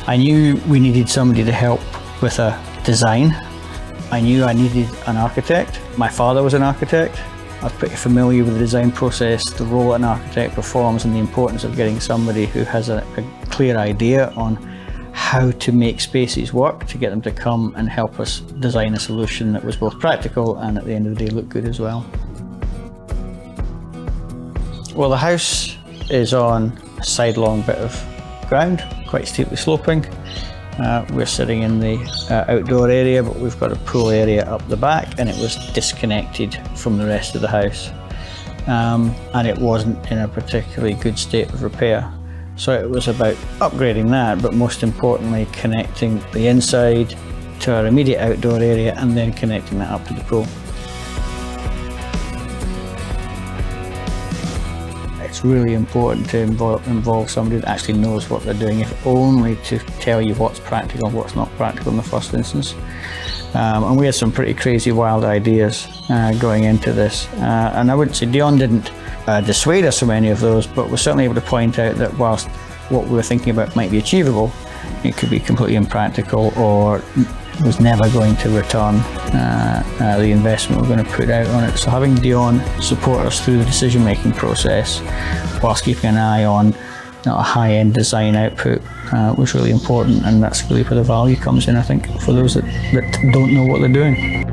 I knew we needed somebody to help with a design. I knew I needed an architect. My father was an architect. I was pretty familiar with the design process, the role an architect performs, and the importance of getting somebody who has a clear idea on how to make spaces work, to get them to come and help us design a solution that was both practical and at the end of the day looked good as well. Well, the house is on a sidelong bit of ground, quite steeply sloping. We're sitting in the outdoor area, but we've got a pool area up the back, and it was disconnected from the rest of the house. And it wasn't in a particularly good state of repair. So it was about upgrading that, but most importantly, connecting the inside to our immediate outdoor area and then connecting that up to the pool. It's really important to involve somebody that actually knows what they're doing, if only to tell you what's practical and what's not practical in the first instance. And we had some pretty crazy, wild ideas going into this. And I wouldn't say Dion didn't dissuade us from any of those, but we're certainly able to point out that whilst what we were thinking about might be achievable, it could be completely impractical or was never going to return the investment we're going to put out on it. So having Dion support us through the decision-making process whilst keeping an eye on a high-end design output was really important, and that's really where the value comes in, I think, for those that don't know what they're doing.